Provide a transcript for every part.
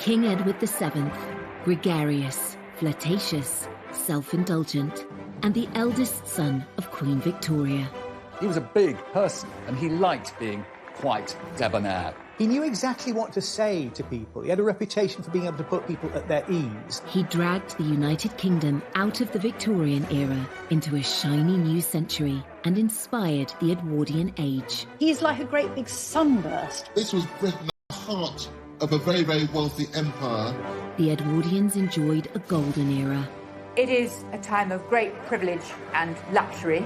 King Edward VII, gregarious, flirtatious, self-indulgent, and the eldest son of Queen Victoria. He was a big person, and he liked being quite debonair. He knew exactly what to say to people. He had a reputation for being able to put people at their ease. He dragged the United Kingdom out of the Victorian era into a shiny new century and inspired the Edwardian age. He's like a great big sunburst. This was Britain at the heart of a very, very wealthy empire. The Edwardians enjoyed a golden era. It is a time of great privilege and luxury.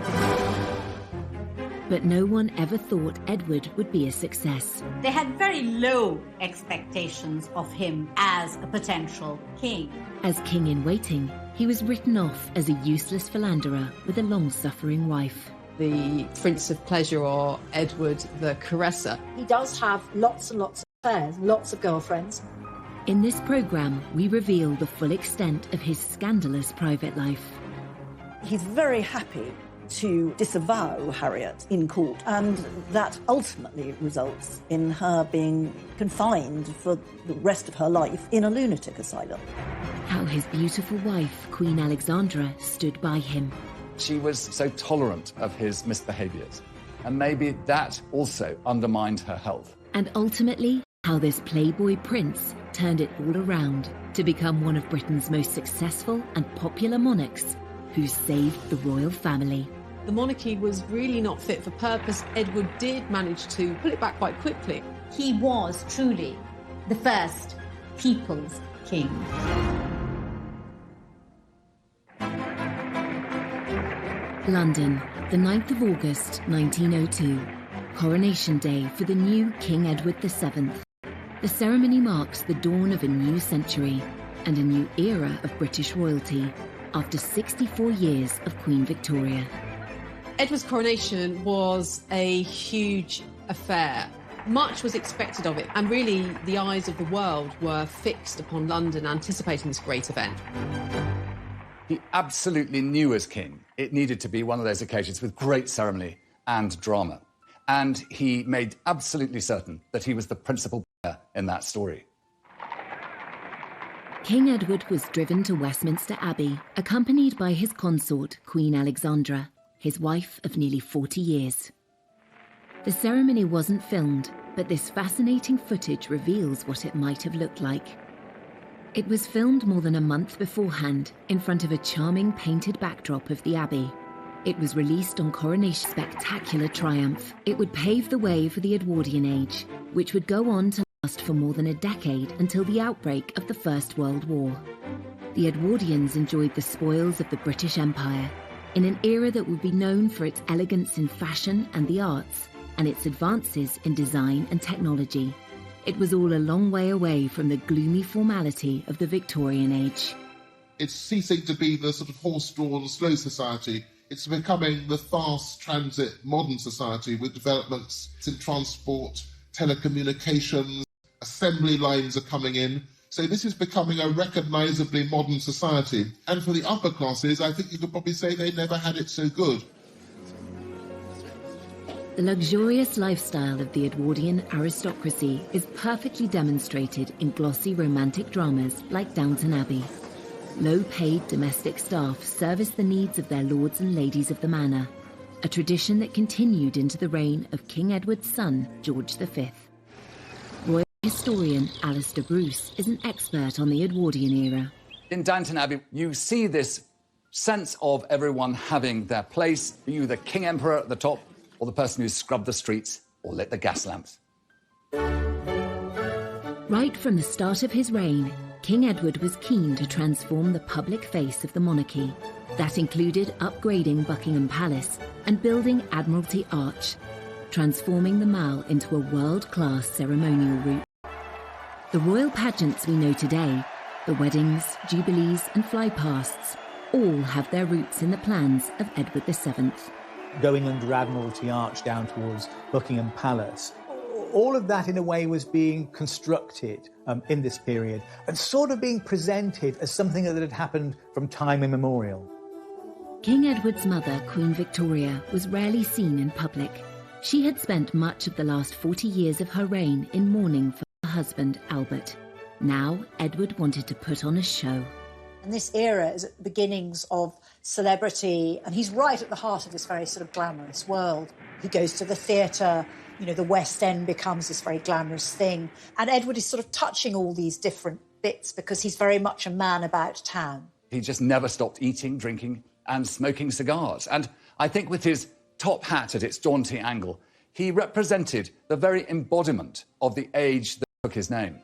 But no one ever thought Edward would be a success. They had very low expectations of him as a potential king. As king-in-waiting, he was written off as a useless philanderer with a long-suffering wife. The Prince of Pleasure, or Edward the Caresser. He does have lots and lots of affairs, lots of girlfriends. In this programme, we reveal the full extent of his scandalous private life. He's very happy to disavow Harriet in court, and that ultimately results in her being confined for the rest of her life in a lunatic asylum. How his beautiful wife, Queen Alexandra, stood by him. She was so tolerant of his misbehaviours, and maybe that also undermined her health. And ultimately, how this Playboy prince turned it all around to become one of Britain's most successful and popular monarchs who saved the royal family. The monarchy was really not fit for purpose. Edward did manage to pull it back quite quickly. He was truly the first people's king. London, the 9th of August, 1902. Coronation Day for the new King Edward VII. The ceremony marks the dawn of a new century and a new era of British royalty after 64 years of Queen Victoria. Edward's coronation was a huge affair. Much was expected of it, and really the eyes of the world were fixed upon London, anticipating this great event. He absolutely knew as king it needed to be one of those occasions with great ceremony and drama. And he made absolutely certain that he was the principal player in that story. King Edward was driven to Westminster Abbey, accompanied by his consort, Queen Alexandra, his wife of nearly 40 years. The ceremony wasn't filmed, but this fascinating footage reveals what it might have looked like. It was filmed more than a month beforehand in front of a charming painted backdrop of the Abbey. It was released on Coronation's spectacular triumph. It would pave the way for the Edwardian age, which would go on to last for more than a decade until the outbreak of the First World War. The Edwardians enjoyed the spoils of the British Empire in an era that would be known for its elegance in fashion and the arts, and its advances in design and technology. It was all a long way away from the gloomy formality of the Victorian age. It's ceasing to be the sort of horse-drawn, slow society. It's becoming the fast transit modern society with developments in transport, telecommunications, assembly lines are coming in. So this is becoming a recognisably modern society. And for the upper classes, I think you could probably say they never had it so good. The luxurious lifestyle of the Edwardian aristocracy is perfectly demonstrated in glossy romantic dramas like Downton Abbey. Low-paid domestic staff service the needs of their lords and ladies of the manor, a tradition that continued into the reign of King Edward's son, George V. Royal historian Alistair Bruce is an expert on the Edwardian era. In Downton Abbey, you see this sense of everyone having their place, be you the King Emperor at the top, or the person who scrubbed the streets or lit the gas lamps. Right from the start of his reign, King Edward was keen to transform the public face of the monarchy. That included upgrading Buckingham Palace and building Admiralty Arch, transforming the Mall into a world-class ceremonial route. The royal pageants we know today, the weddings, jubilees and flypasts, all have their roots in the plans of Edward VII. Going under Admiralty Arch down towards Buckingham Palace. All of that, in a way, was being constructed in this period and sort of being presented as something that had happened from time immemorial. King Edward's mother, Queen Victoria, was rarely seen in public. She had spent much of the last 40 years of her reign in mourning for her husband, Albert. Now, Edward wanted to put on a show. And this era is at the beginnings of celebrity, and he's right at the heart of this very sort of glamorous world. He goes to the theatre, you know, the West End becomes this very glamorous thing. And Edward is sort of touching all these different bits because he's very much a man about town. He just never stopped eating, drinking and smoking cigars. And I think with his top hat at its jaunty angle, he represented the very embodiment of the age that took his name.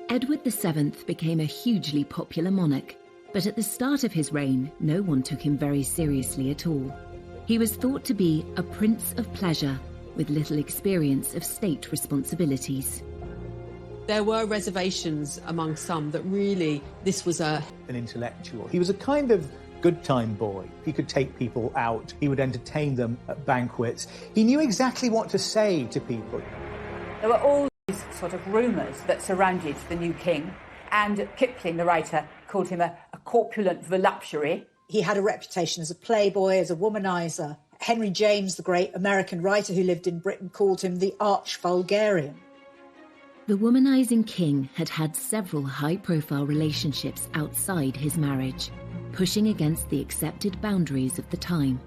Edward VII became a hugely popular monarch, but at the start of his reign, no one took him very seriously at all. He was thought to be a prince of pleasure, with little experience of state responsibilities. There were reservations among some that really this was an intellectual. He was a kind of good time boy. He could take people out. He would entertain them at banquets. He knew exactly what to say to people. There were all these sort of rumours that surrounded the new king, and Kipling, the writer, called him a corpulent voluptuary. He had a reputation as a playboy, as a womanizer. Henry James, the great American writer who lived in Britain, called him the arch-vulgarian. The womanizing king had had several high-profile relationships outside his marriage, pushing against the accepted boundaries of the time.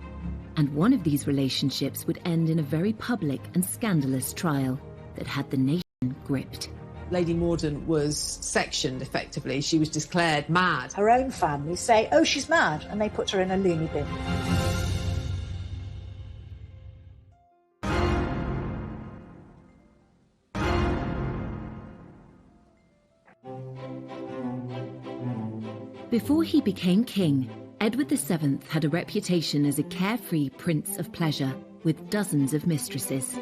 And one of these relationships would end in a very public and scandalous trial that had the nation gripped. Lady Morden was sectioned, effectively. She was declared mad. Her own family say, oh, she's mad, and they put her in a loony bin. Before he became king, Edward VII had a reputation as a carefree prince of pleasure with dozens of mistresses.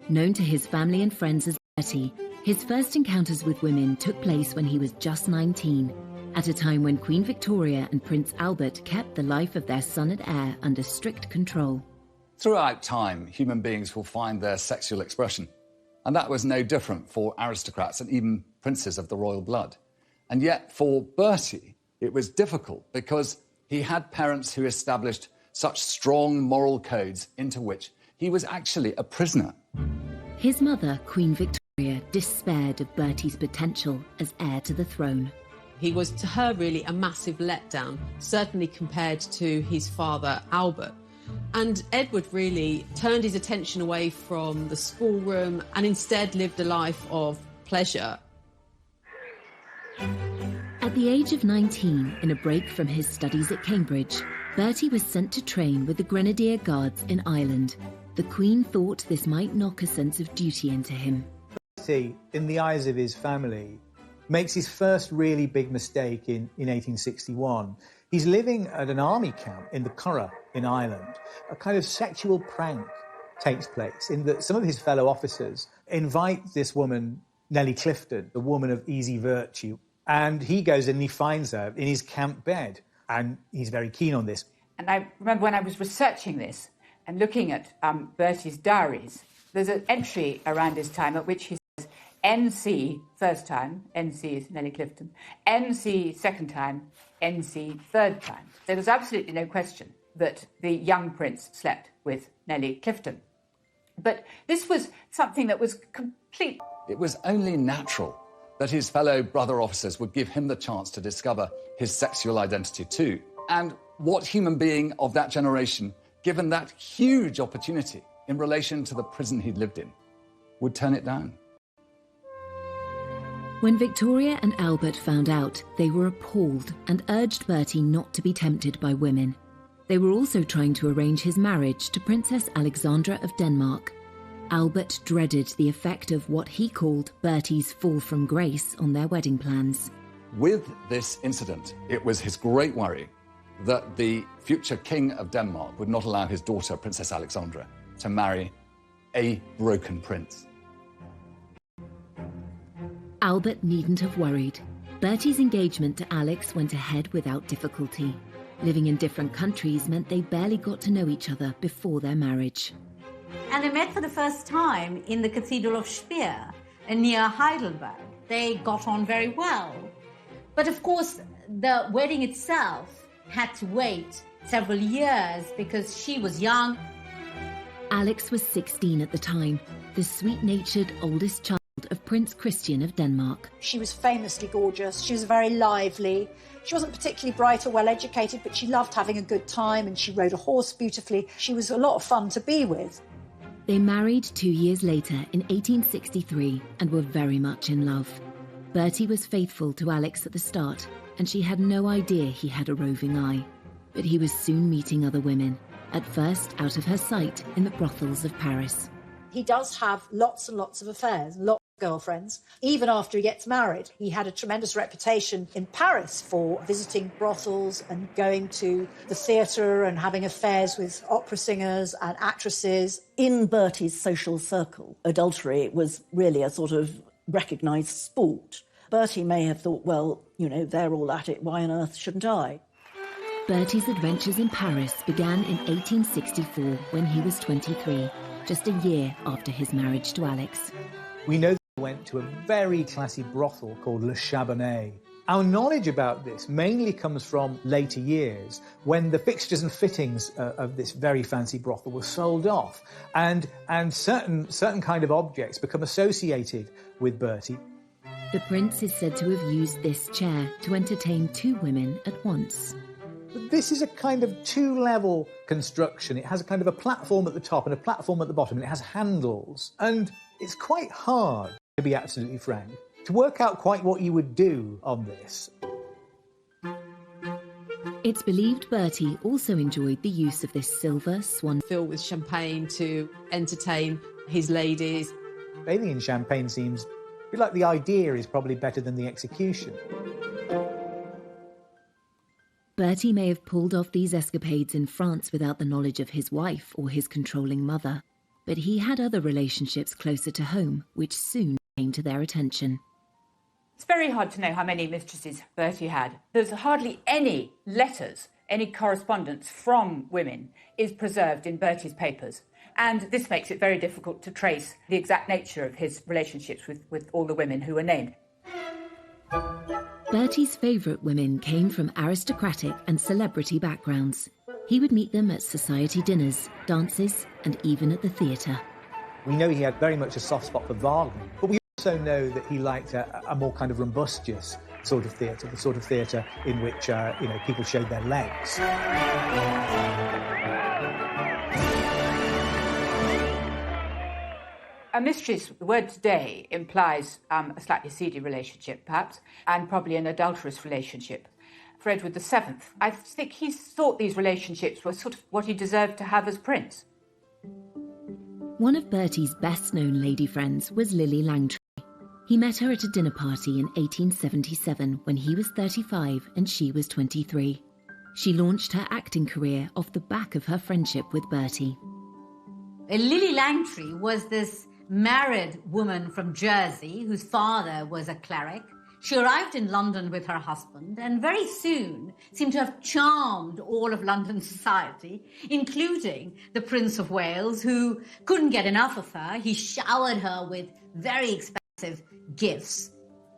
Known to his family and friends as Bertie, his first encounters with women took place when he was just 19, at a time when Queen Victoria and Prince Albert kept the life of their son and heir under strict control. Throughout time, human beings will find their sexual expression, and that was no different for aristocrats and even princes of the royal blood. And yet, for Bertie, it was difficult because he had parents who established such strong moral codes into which he was actually a prisoner. His mother, Queen Victoria, despaired of Bertie's potential as heir to the throne. He was, to her, really a massive letdown, certainly compared to his father, Albert. And Edward really turned his attention away from the schoolroom and instead lived a life of pleasure. At the age of 19, in a break from his studies at Cambridge, Bertie was sent to train with the Grenadier Guards in Ireland. The Queen thought this might knock a sense of duty into him. Bertie, in the eyes of his family, makes his first really big mistake in 1861. He's living at an army camp in the Curragh in Ireland. A kind of sexual prank takes place in that some of his fellow officers invite this woman, Nellie Clifton, a woman of easy virtue, and he goes in and he finds her in his camp bed, and he's very keen on this. And I remember when I was researching this and looking at Bertie's diaries, there's an entry around his time at which he says, NC first time, NC is Nellie Clifton, NC second time, NC third time. There was absolutely no question that the young prince slept with Nellie Clifton. But this was something that was complete. It was only natural that his fellow brother officers would give him the chance to discover his sexual identity too. And what human being of that generation, given that huge opportunity in relation to the prison he'd lived in, would turn it down? When Victoria and Albert found out, they were appalled and urged Bertie not to be tempted by women. They were also trying to arrange his marriage to Princess Alexandra of Denmark. Albert dreaded the effect of what he called Bertie's fall from grace on their wedding plans. With this incident, it was his great worry that the future king of Denmark would not allow his daughter, Princess Alexandra, to marry a broken prince. Albert needn't have worried. Bertie's engagement to Alex went ahead without difficulty. Living in different countries meant they barely got to know each other before their marriage. And they met for the first time in the Cathedral of Speyer, near Heidelberg. They got on very well. But of course, the wedding itself had to wait several years because she was young. Alex was 16 at the time, the sweet-natured oldest child child of Prince Christian of Denmark. She was famously gorgeous. She was very lively. She wasn't particularly bright or well-educated, but she loved having a good time and she rode a horse beautifully. She was a lot of fun to be with. They married 2 years later in 1863 and were very much in love. Bertie was faithful to Alex at the start, and she had no idea he had a roving eye. But he was soon meeting other women, at first out of her sight in the brothels of Paris. He does have lots and lots of affairs, lots of girlfriends. Even after he gets married, he had a tremendous reputation in Paris for visiting brothels and going to the theatre and having affairs with opera singers and actresses. In Bertie's social circle, adultery was really a sort of recognised sport. Bertie may have thought, well, you know, they're all at it, why on earth shouldn't I? Bertie's adventures in Paris began in 1864 when he was 23, just a year after his marriage to Alex. We know that he went to a very classy brothel called Le Chabonnet. Our knowledge about this mainly comes from later years, when the fixtures and fittings of this very fancy brothel were sold off, and certain kind of objects become associated with Bertie. The prince is said to have used this chair to entertain 2 women at once. But this is a kind of 2-level construction. It has a kind of a platform at the top and a platform at the bottom, and it has handles. And it's quite hard, to be absolutely frank, to work out quite what you would do on this. It's believed Bertie also enjoyed the use of this silver swan Filled with champagne to entertain his ladies. Bathing in champagne seems a bit like the idea is probably better than the execution. Bertie may have pulled off these escapades in France without the knowledge of his wife or his controlling mother, but he had other relationships closer to home, which soon came to their attention. It's very hard to know how many mistresses Bertie had. There's hardly any letters, any correspondence from women is preserved in Bertie's papers. And this makes it very difficult to trace the exact nature of his relationships with all the women who were named. Bertie's favourite women came from aristocratic and celebrity backgrounds. He would meet them at society dinners, dances, and even at the theatre. We know he had very much a soft spot for Wagner, but we also know that he liked a more kind of rumbustious sort of theatre, the sort of theatre in which people showed their legs. A mistress, the word today, implies a slightly seedy relationship, perhaps, and probably an adulterous relationship. For Edward VII, I think he thought these relationships were sort of what he deserved to have as prince. One of Bertie's best-known lady friends was Lily Langtry. He met her at a dinner party in 1877 when he was 35 and she was 23. She launched her acting career off the back of her friendship with Bertie. Lily Langtry was this married woman from Jersey whose father was a cleric. She arrived in London with her husband and very soon seemed to have charmed all of London society, including the Prince of Wales, who couldn't get enough of her. He showered her with very expensive gifts.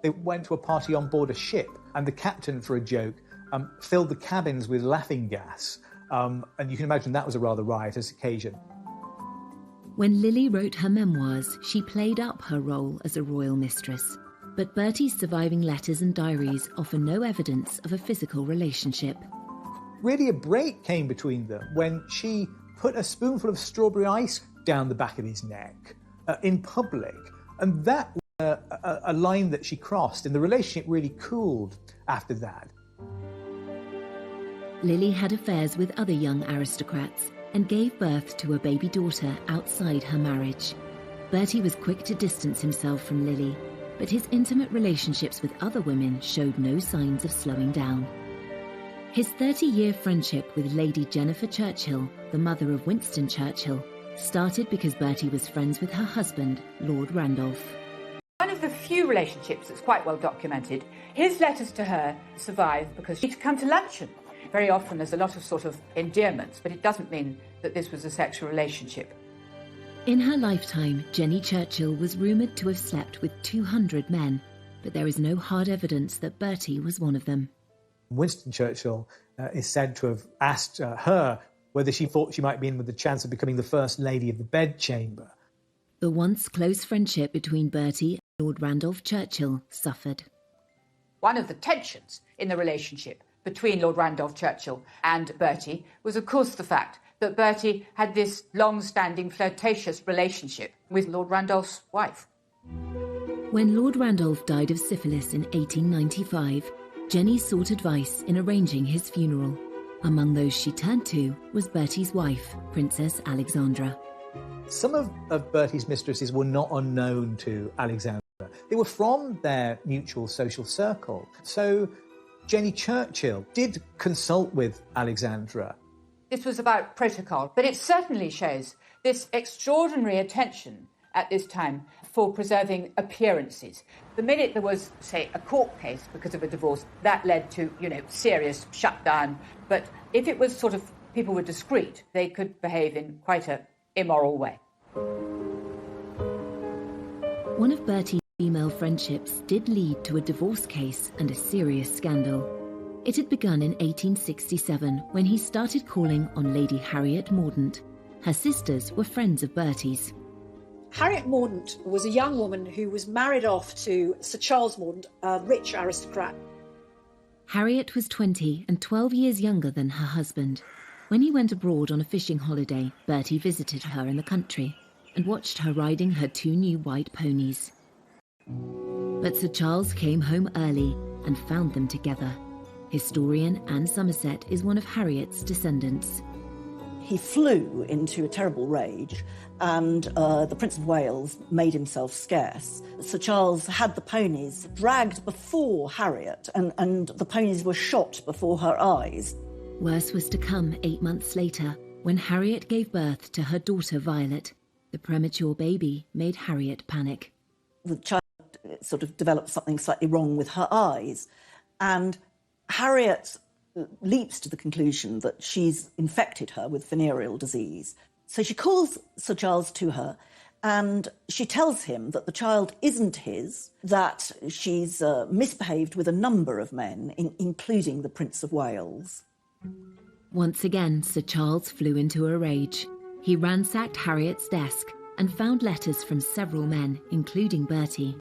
They went to a party on board a ship, and the captain, for a joke, filled the cabins with laughing gas. And you can imagine that was a rather riotous occasion. When Lily wrote her memoirs, she played up her role as a royal mistress. But Bertie's surviving letters and diaries offer no evidence of a physical relationship. Really, a break came between them when she put a spoonful of strawberry ice down the back of his neck in public. And that was a line that she crossed, and the relationship really cooled after that. Lily had affairs with other young aristocrats and gave birth to a baby daughter outside her marriage. Bertie was quick to distance himself from Lily, but his intimate relationships with other women showed no signs of slowing down. His 30-year friendship with Lady Jennifer Churchill, the mother of Winston Churchill, started because Bertie was friends with her husband, Lord Randolph. One of the few relationships that's quite well documented, his letters to her survive because she'd come to luncheon. Very often there's a lot of sort of endearments, but it doesn't mean that this was a sexual relationship. In her lifetime, Jenny Churchill was rumoured to have slept with 200 men, but there is no hard evidence that Bertie was one of them. Winston Churchill is said to have asked her whether she thought she might be in with the chance of becoming the first lady of the bedchamber. The once close friendship between Bertie Lord Randolph Churchill suffered. One of the tensions in the relationship between Lord Randolph Churchill and Bertie was, of course, the fact that Bertie had this long-standing flirtatious relationship with Lord Randolph's wife. When Lord Randolph died of syphilis in 1895, Jenny sought advice in arranging his funeral. Among those she turned to was Bertie's wife, Princess Alexandra. Some of Bertie's mistresses were not unknown to Alexandra. They were from their mutual social circle. So Jenny Churchill did consult with Alexandra. This was about protocol, but it certainly shows this extraordinary attention at this time for preserving appearances. The minute there was, say, a court case because of a divorce, that led to, serious shutdown. But if it was sort of people were discreet, they could behave in quite an immoral way. One of Bertie's female friendships did lead to a divorce case and a serious scandal. It had begun in 1867 when he started calling on Lady Harriet Mordaunt. Her sisters were friends of Bertie's. Harriet Mordaunt was a young woman who was married off to Sir Charles Mordaunt, a rich aristocrat. Harriet was 20 and 12 years younger than her husband. When he went abroad on a fishing holiday, Bertie visited her in the country and watched her riding her 2 new white ponies. But Sir Charles came home early and found them together. Historian Anne Somerset is one of Harriet's descendants. He flew into a terrible rage, and the Prince of Wales made himself scarce. Sir Charles had the ponies dragged before Harriet, and the ponies were shot before her eyes. Worse was to come 8 months later, when Harriet gave birth to her daughter Violet. The premature baby made Harriet panic. The child sort of developed something slightly wrong with her eyes, and Harriet leaps to the conclusion that she's infected her with venereal disease. So she calls Sir Charles to her and she tells him that the child isn't his, that she's misbehaved with a number of men, including the Prince of Wales. Once again, Sir Charles flew into a rage. He ransacked Harriet's desk and found letters from several men, including Bertie.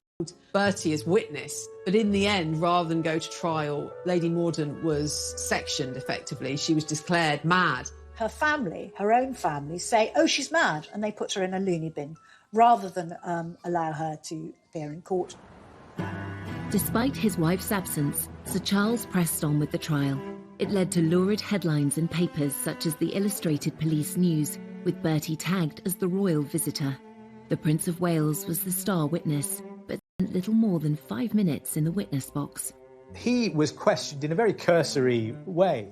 Bertie as witness, but in the end, rather than go to trial, Lady Mordaunt was sectioned effectively. She was declared mad. Her family, her own family, say, oh, she's mad, and they put her in a loony bin, rather than allow her to appear in court. Despite his wife's absence, Sir Charles pressed on with the trial. It led to lurid headlines in papers such as the Illustrated Police News, with Bertie tagged as the royal visitor. The Prince of Wales was the star witness, but spent little more than 5 minutes in the witness box. He was questioned in a very cursory way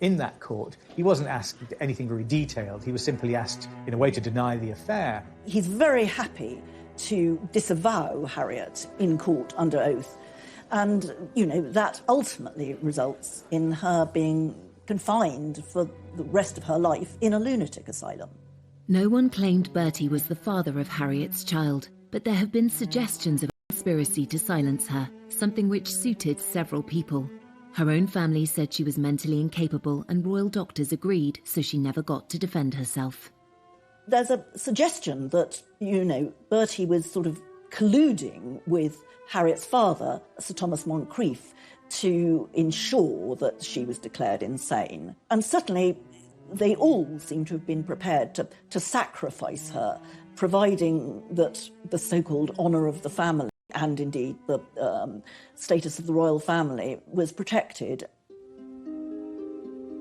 in that court. He wasn't asked anything very detailed. He was simply asked in a way to deny the affair. He's very happy to disavow Harriet in court under oath. And, that ultimately results in her being confined for the rest of her life in a lunatic asylum. No one claimed Bertie was the father of Harriet's child, but there have been suggestions of a conspiracy to silence her, something which suited several people. Her own family said she was mentally incapable and royal doctors agreed, so she never got to defend herself. There's a suggestion that, Bertie was sort of colluding with Harriet's father, Sir Thomas Moncrief, to ensure that she was declared insane. And certainly they all seem to have been prepared to sacrifice her, providing that the so-called honour of the family and indeed the status of the royal family was protected.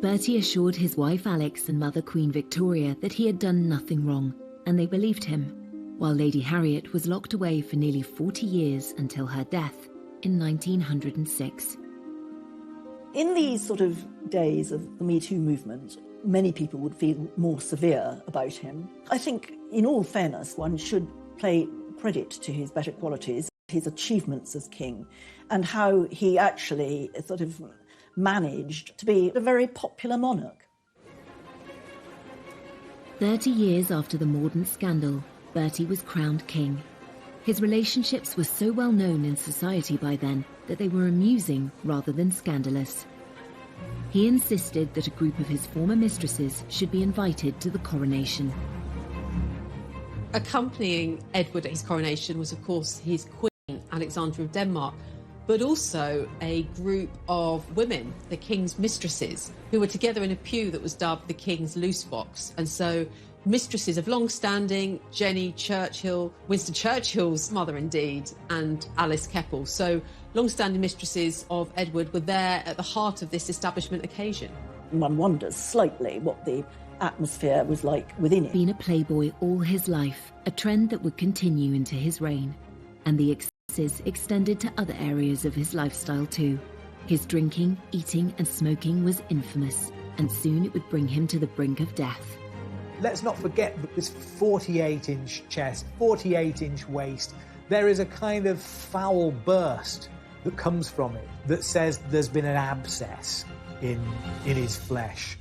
Bertie assured his wife Alex and mother Queen Victoria that he had done nothing wrong, and they believed him, while Lady Harriet was locked away for nearly 40 years until her death in 1906. In these sort of days of the Me Too movement, many people would feel more severe about him. I think, in all fairness, one should pay credit to his better qualities, his achievements as king, and how he actually sort of managed to be a very popular monarch. 30 years after the Mordaunt scandal, Bertie was crowned king. His relationships were so well known in society by then that they were amusing rather than scandalous. He insisted that a group of his former mistresses should be invited to the coronation. Accompanying Edward at his coronation was, of course, his queen. Alexandra of Denmark, but also a group of women, the king's mistresses, who were together in a pew that was dubbed the king's loose box. And so mistresses of long-standing, Jenny Churchill, Winston Churchill's mother indeed, and Alice Keppel. So long-standing mistresses of Edward were there at the heart of this establishment occasion. One wonders slightly what the atmosphere was like within it. Been a playboy all his life, a trend that would continue into his reign. And the excesses extended to other areas of his lifestyle too. His drinking, eating and smoking was infamous, and soon it would bring him to the brink of death. Let's not forget this 48-inch chest, 48-inch waist. There is a kind of foul burst that comes from it that says there's been an abscess in his flesh.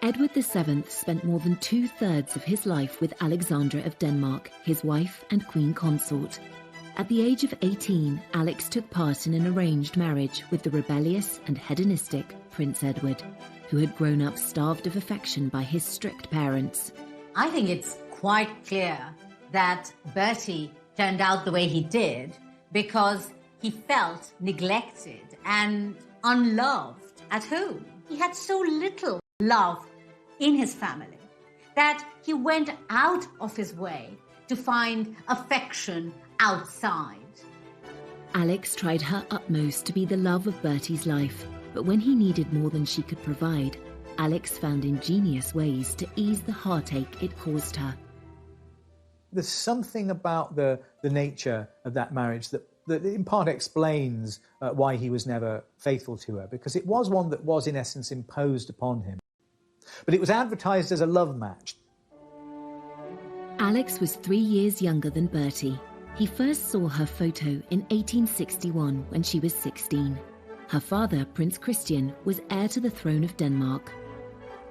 Edward VII spent more than 2/3 of his life with Alexandra of Denmark, his wife and queen consort. At the age of 18, Alex took part in an arranged marriage with the rebellious and hedonistic Prince Edward, who had grown up starved of affection by his strict parents. I think it's quite clear that Bertie turned out the way he did because he felt neglected and unloved at home. He had so little love in his family that he went out of his way to find affection outside. Alex tried her utmost to be the love of Bertie's life, but when he needed more than she could provide, Alex found ingenious ways to ease the heartache it caused her. There's something about the nature of that marriage that in part explains why he was never faithful to her, because it was one that was in essence imposed upon him. But it was advertised as a love match. Alex was 3 years younger than Bertie. He first saw her photo in 1861 when she was 16. Her father, Prince Christian, was heir to the throne of Denmark.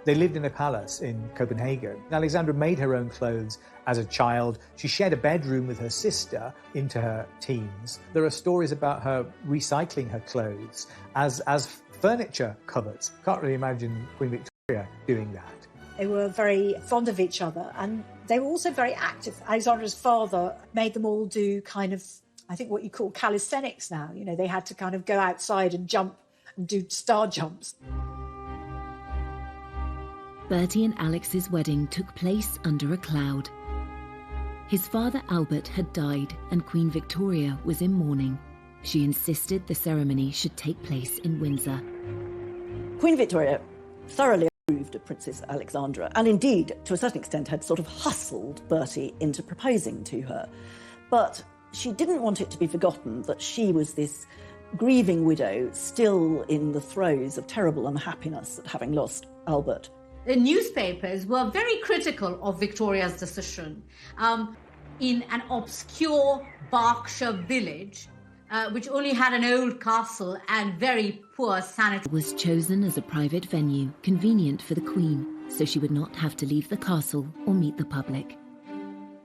They lived in a palace in Copenhagen. Alexandra made her own clothes as a child. She shared a bedroom with her sister into her teens. There are stories about her recycling her clothes as furniture covers. Can't really imagine Queen Victoria doing that. They were very fond of each other, and they were also very active. Alexandra's father made them all do kind of, I think, what you call calisthenics now. You know, they had to kind of go outside and jump and do star jumps. Bertie and Alex's wedding took place under a cloud. His father Albert had died and Queen Victoria was in mourning. She insisted the ceremony should take place in Windsor. Queen Victoria thoroughly approved of Princess Alexandra, and indeed, to a certain extent, had sort of hustled Bertie into proposing to her. But she didn't want it to be forgotten that she was this grieving widow still in the throes of terrible unhappiness at having lost Albert. The newspapers were very critical of Victoria's decision. In an obscure Berkshire village, which only had an old castle and very poor sanitary... Was chosen as a private venue, convenient for the Queen, so she would not have to leave the castle or meet the public.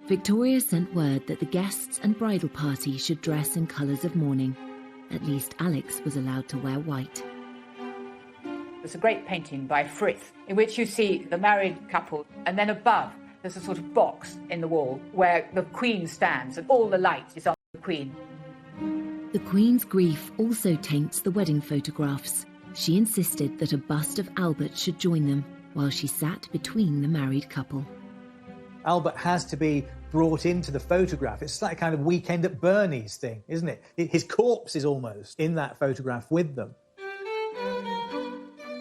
Victoria sent word that the guests and bridal party should dress in colours of mourning. At least Alex was allowed to wear white. There's a great painting by Frith in which you see the married couple, and then above there's a sort of box in the wall where the Queen stands and all the light is on the Queen. The Queen's grief also taints the wedding photographs. She insisted that a bust of Albert should join them while she sat between the married couple. Albert has to be brought into the photograph. It's like a kind of Weekend at Bernie's thing, isn't it? His corpse is almost in that photograph with them.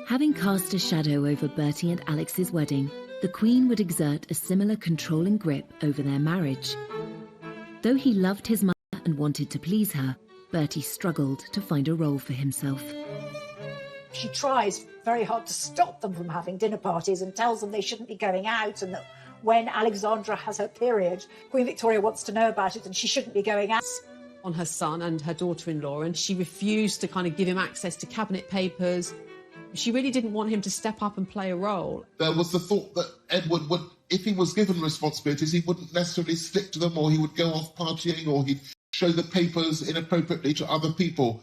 Having cast a shadow over Bertie and Alex's wedding, the Queen would exert a similar controlling grip over their marriage. Though he loved his mother and wanted to please her, Bertie struggled to find a role for himself. She tries very hard to stop them from having dinner parties and tells them they shouldn't be going out, and that when Alexandra has her period, Queen Victoria wants to know about it and she shouldn't be going out. On her son and her daughter-in-law, and she refused to kind of give him access to cabinet papers. She really didn't want him to step up and play a role. There was the thought that Edward would, if he was given responsibilities, he wouldn't necessarily stick to them, or he would go off partying, or he'd show the papers inappropriately to other people.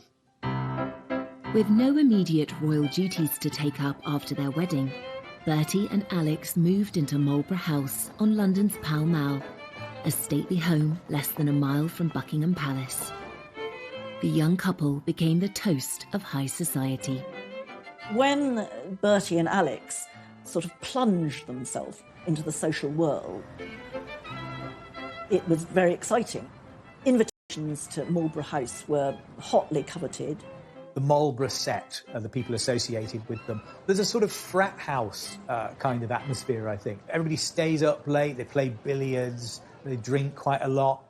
With no immediate royal duties to take up after their wedding, Bertie and Alex moved into Marlborough House on London's Pall Mall, a stately home less than a mile from Buckingham Palace. The young couple became the toast of high society. When Bertie and Alex sort of plunged themselves into the social world, it was very exciting. Invitations to Marlborough House were hotly coveted. The Marlborough set and the people associated with them. There's a sort of frat house kind of atmosphere, I think. Everybody stays up late, they play billiards, they drink quite a lot.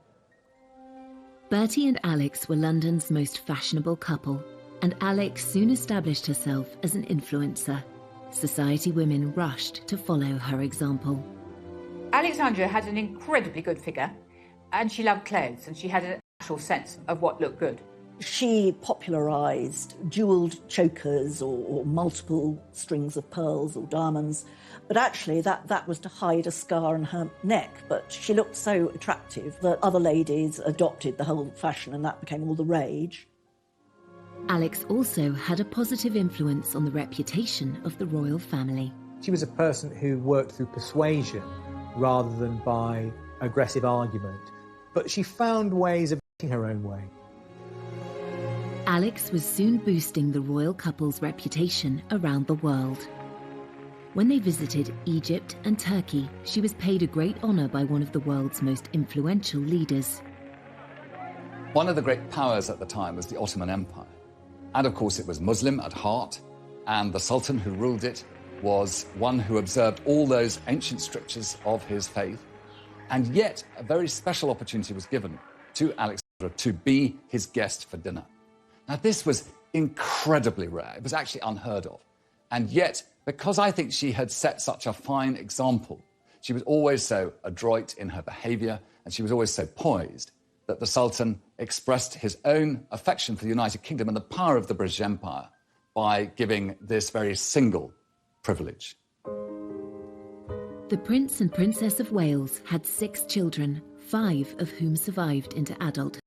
Bertie and Alex were London's most fashionable couple, and Alex soon established herself as an influencer. Society women rushed to follow her example. Alexandra had an incredibly good figure, and she loved clothes, and she had a natural sense of what looked good. She popularised jewelled chokers or multiple strings of pearls or diamonds, but actually that was to hide a scar on her neck. But she looked so attractive that other ladies adopted the whole fashion, and that became all the rage. Alex also had a positive influence on the reputation of the royal family. She was a person who worked through persuasion rather than by aggressive argument, but she found ways of making her own way. Alex was soon boosting the royal couple's reputation around the world. When they visited Egypt and Turkey, she was paid a great honour by one of the world's most influential leaders. One of the great powers at the time was the Ottoman Empire. And of course it was Muslim at heart, and the Sultan who ruled it was one who observed all those ancient strictures of his faith. And yet a very special opportunity was given to Alexandra to be his guest for dinner. Now, this was incredibly rare. It was actually unheard of. And yet, because I think she had set such a fine example, she was always so adroit in her behaviour, and she was always so poised, that the Sultan expressed his own affection for the United Kingdom and the power of the British Empire by giving this very single privilege. The Prince and Princess of Wales had 6 children, 5 of whom survived into adulthood.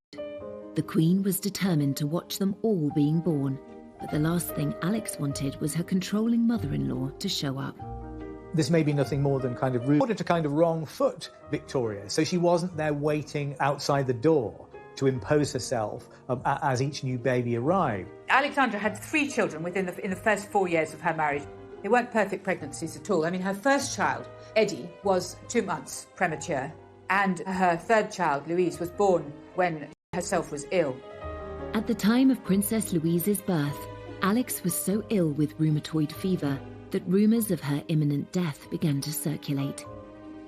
The Queen was determined to watch them all being born, but the last thing Alex wanted was her controlling mother-in-law to show up. This may be nothing more than kind of rude, to kind of wrong foot Victoria, so she wasn't there waiting outside the door to impose herself as each new baby arrived. Alexandra had 3 children in the first 4 years of her marriage. They weren't perfect pregnancies at all. I mean, her first child, Eddie, was 2 months premature, and her third child, Louise, was born when herself was ill. At the time of Princess Louise's birth, Alex was so ill with rheumatoid fever that rumours of her imminent death began to circulate.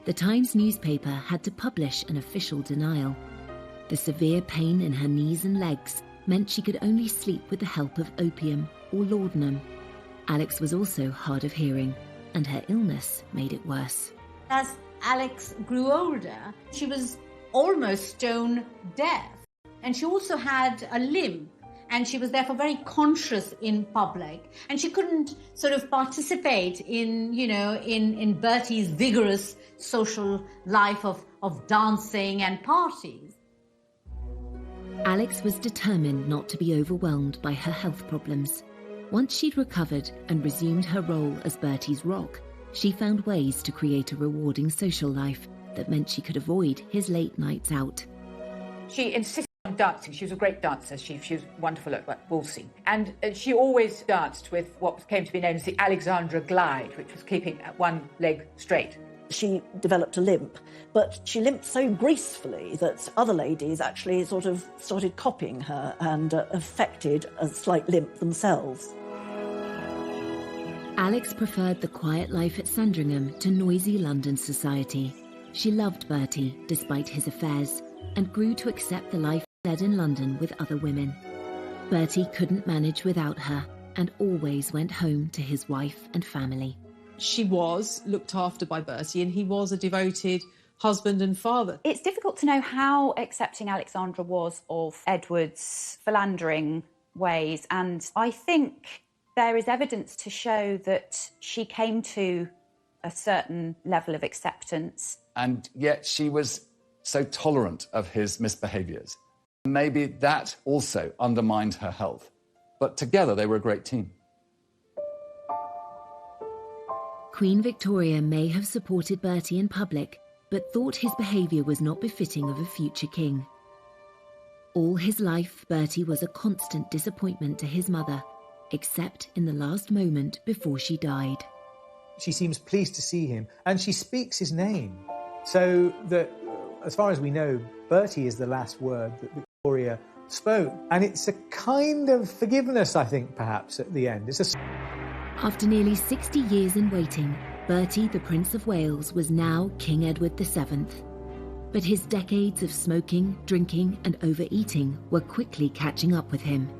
The Times newspaper had to publish an official denial. The severe pain in her knees and legs meant she could only sleep with the help of opium or laudanum. Alex was also hard of hearing, and her illness made it worse. As Alex grew older, she was almost stone deaf. And she also had a limp, and she was therefore very conscious in public. And she couldn't sort of participate in Bertie's vigorous social life of dancing and parties. Alex was determined not to be overwhelmed by her health problems. Once she'd recovered and resumed her role as Bertie's rock, she found ways to create a rewarding social life that meant she could avoid his late nights out. She insisted on dancing. She was a great dancer. She was wonderful at waltzing. And she always danced with what came to be known as the Alexandra glide, which was keeping one leg straight. She developed a limp, but she limped so gracefully that other ladies actually sort of started copying her and affected a slight limp themselves. Alex preferred the quiet life at Sandringham to noisy London society. She loved Bertie, despite his affairs, and grew to accept the life led in London with other women. Bertie couldn't manage without her and always went home to his wife and family. She was looked after by Bertie, and he was a devoted husband and father. It's difficult to know how accepting Alexandra was of Edward's philandering ways, and I think there is evidence to show that she came to a certain level of acceptance. And yet she was so tolerant of his misbehaviours. Maybe that also undermined her health. But together they were a great team. Queen Victoria may have supported Bertie in public, but thought his behaviour was not befitting of a future king. All his life, Bertie was a constant disappointment to his mother, except in the last moment before she died. She seems pleased to see him, and she speaks his name. So that, as far as we know, Bertie is the last word that Victoria spoke. And it's a kind of forgiveness, I think, perhaps, at the end. After nearly 60 years in waiting, Bertie, the Prince of Wales, was now King Edward VII. But his decades of smoking, drinking and overeating were quickly catching up with him.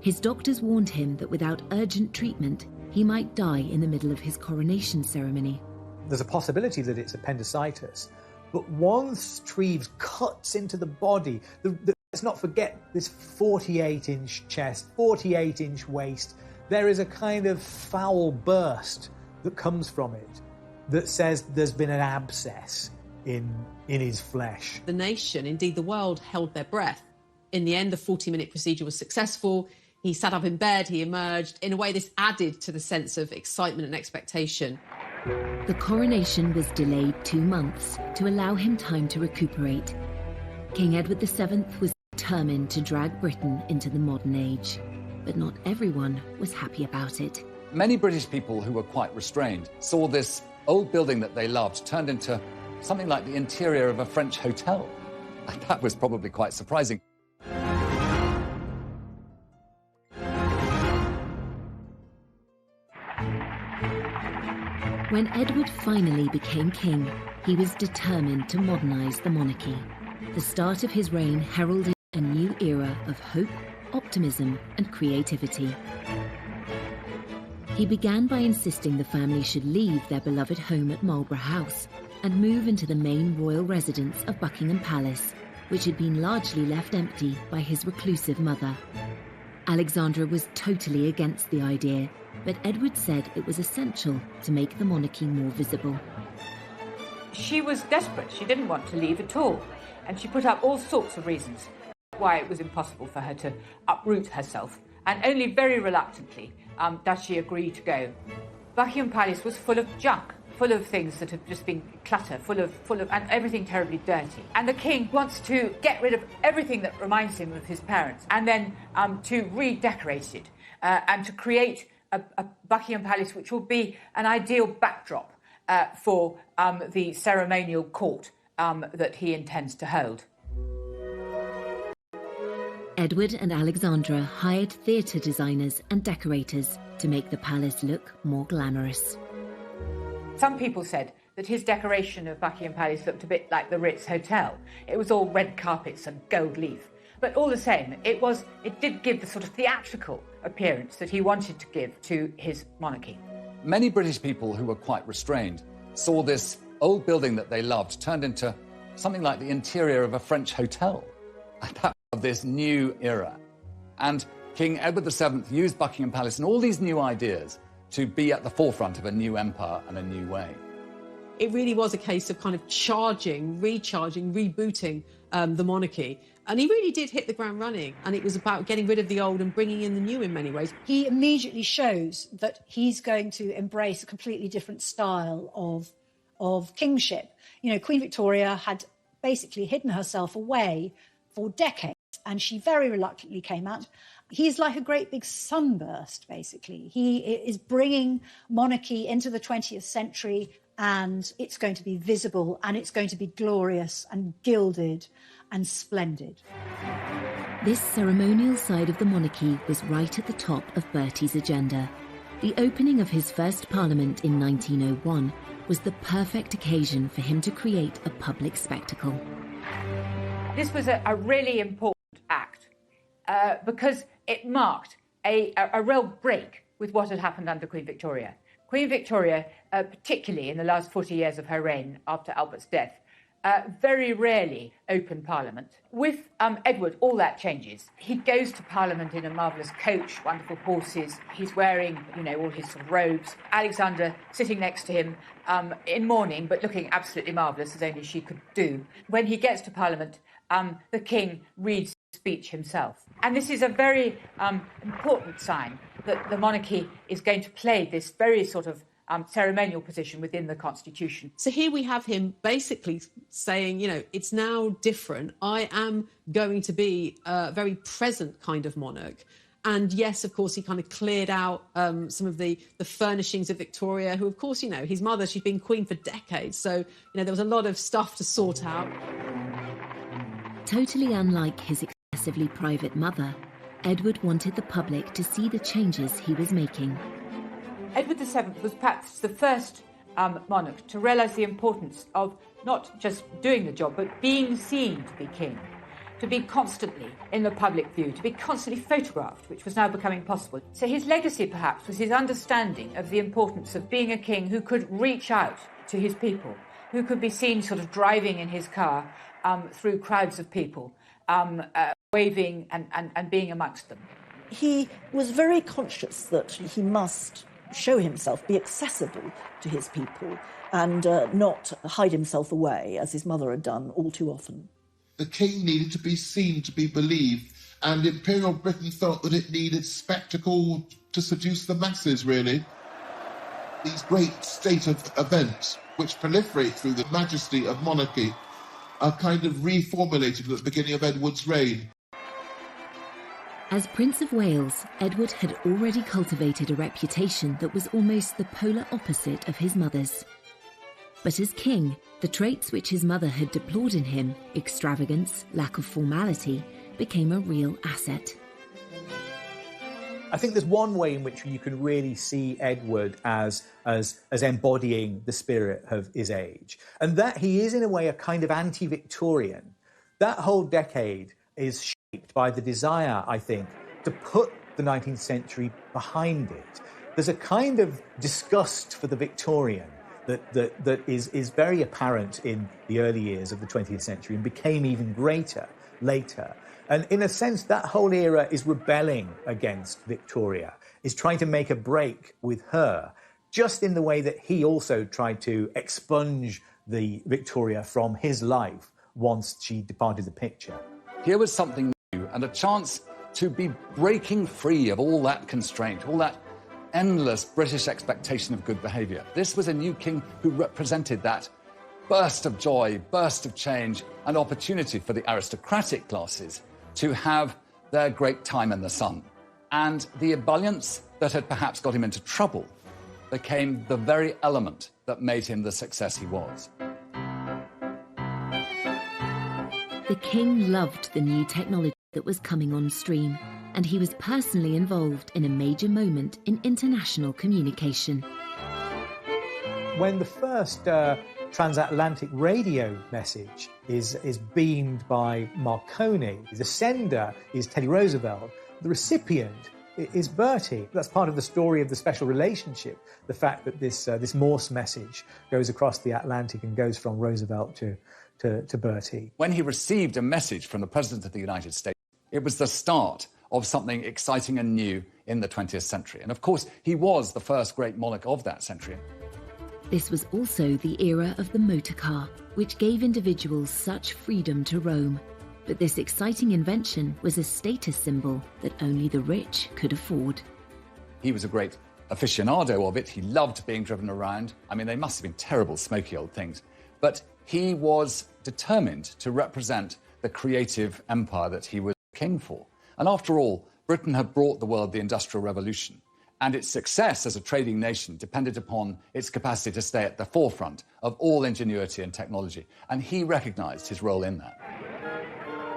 His doctors warned him that without urgent treatment, he might die in the middle of his coronation ceremony. There's a possibility that it's appendicitis, but once Treves cuts into the body, let's not forget this 48-inch chest, 48-inch waist, there is a kind of foul burst that comes from it that says there's been an abscess in his flesh. The nation, indeed the world, held their breath. In the end, the 40-minute procedure was successful. He sat up in bed, he emerged. In a way, this added to the sense of excitement and expectation. The coronation was delayed 2 months to allow him time to recuperate. King Edward VII was determined to drag Britain into the modern age, but not everyone was happy about it. Many British people who were quite restrained saw this old building that they loved turned into something like the interior of a French hotel. And that was probably quite surprising. When Edward finally became king, he was determined to modernise the monarchy. The start of his reign heralded a new era of hope, optimism and creativity. He began by insisting the family should leave their beloved home at Marlborough House and move into the main royal residence of Buckingham Palace, which had been largely left empty by his reclusive mother. Alexandra was totally against the idea, but Edward said it was essential to make the monarchy more visible. She was desperate. She didn't want to leave at all. And she put up all sorts of reasons why it was impossible for her to uproot herself. And only very reluctantly does she agree to go. Buckingham Palace was full of junk, full of things that have just been clutter, full of, and everything terribly dirty. And the king wants to get rid of everything that reminds him of his parents, and then to redecorate it and to create a Buckingham Palace which will be an ideal backdrop for the ceremonial court that he intends to hold. Edward and Alexandra hired theatre designers and decorators to make the palace look more glamorous. Some people said that his decoration of Buckingham Palace looked a bit like the Ritz Hotel. It was all red carpets and gold leaf. But all the same, it did give the sort of theatrical appearance that he wanted to give to his monarchy. Many British people who were quite restrained saw this old building that they loved turned into something like the interior of a French hotel. And that was this new era. And King Edward VII used Buckingham Palace and all these new ideas to be at the forefront of a new empire and a new way. It really was a case of kind of recharging, rebooting the monarchy. And he really did hit the ground running. And it was about getting rid of the old and bringing in the new in many ways. He immediately shows that he's going to embrace a completely different style of kingship. You know, Queen Victoria had basically hidden herself away for decades, and she very reluctantly came out. He's like a great big sunburst, basically. He is bringing monarchy into the 20th century, and it's going to be visible, and it's going to be glorious and gilded and splendid. This ceremonial side of the monarchy was right at the top of Bertie's agenda. The opening of his first parliament in 1901 was the perfect occasion for him to create a public spectacle. This was a really important act because it marked a real break with what had happened under Queen Victoria. Queen Victoria, particularly in the last 40 years of her reign after Albert's death, very rarely opened Parliament. With Edward, all that changes. He goes to Parliament in a marvellous coach, wonderful horses. He's wearing, all his sort of robes. Alexandra sitting next to him in mourning, but looking absolutely marvellous, as only she could do. When he gets to Parliament, the king reads the speech himself. And this is a very important sign that the monarchy is going to play this very sort of ceremonial position within the constitution. So here we have him basically saying, it's now different. I am going to be a very present kind of monarch. And yes, of course, he kind of cleared out some of the furnishings of Victoria, who, of course, his mother, she'd been queen for decades. So, there was a lot of stuff to sort out. Totally unlike his excessively private mother, Edward wanted the public to see the changes he was making. Edward VII was perhaps the first monarch to realise the importance of not just doing the job, but being seen to be king, to be constantly in the public view, to be constantly photographed, which was now becoming possible. So his legacy, perhaps, was his understanding of the importance of being a king who could reach out to his people, who could be seen sort of driving in his car through crowds of people, waving and being amongst them. He was very conscious that he must show himself, be accessible to his people, and not hide himself away, as his mother had done all too often. The king needed to be seen, to be believed, and Imperial Britain felt that it needed spectacle to seduce the masses, really. These great state of events, which proliferate through the majesty of monarchy, are kind of reformulated at the beginning of Edward's reign. As Prince of Wales, Edward had already cultivated a reputation that was almost the polar opposite of his mother's. But as king, the traits which his mother had deplored in him, extravagance, lack of formality, became a real asset. I think there's one way in which you can really see Edward as embodying the spirit of his age, and that he is in a way a kind of anti-Victorian. That whole decade is shaped by the desire, I think, to put the 19th century behind it. There's a kind of disgust for the Victorian that is very apparent in the early years of the 20th century and became even greater later. And in a sense, that whole era is rebelling against Victoria, is trying to make a break with her, just in the way that he also tried to expunge the Victoria from his life once she departed the picture. Here was something new and a chance to be breaking free of all that constraint, all that endless British expectation of good behaviour. This was a new king who represented that burst of joy, burst of change, and opportunity for the aristocratic classes to have their great time in the sun. And the ebullience that had perhaps got him into trouble became the very element that made him the success he was. The king loved the new technology that was coming on stream, and he was personally involved in a major moment in international communication. When the first transatlantic radio message is beamed by Marconi, the sender is Teddy Roosevelt, the recipient is Bertie. That's part of the story of the special relationship, the fact that this Morse message goes across the Atlantic and goes from Roosevelt to Bertie. When he received a message from the President of the United States, it was the start of something exciting and new in the 20th century. And of course, he was the first great monarch of that century. This was also the era of the motor car, which gave individuals such freedom to roam. But this exciting invention was a status symbol that only the rich could afford. He was a great aficionado of it. He loved being driven around. I mean, they must have been terrible, smoky old things. But he was determined to represent the creative empire that he was king for. And after all, Britain had brought the world the Industrial Revolution, and its success as a trading nation depended upon its capacity to stay at the forefront of all ingenuity and technology, and he recognised his role in that.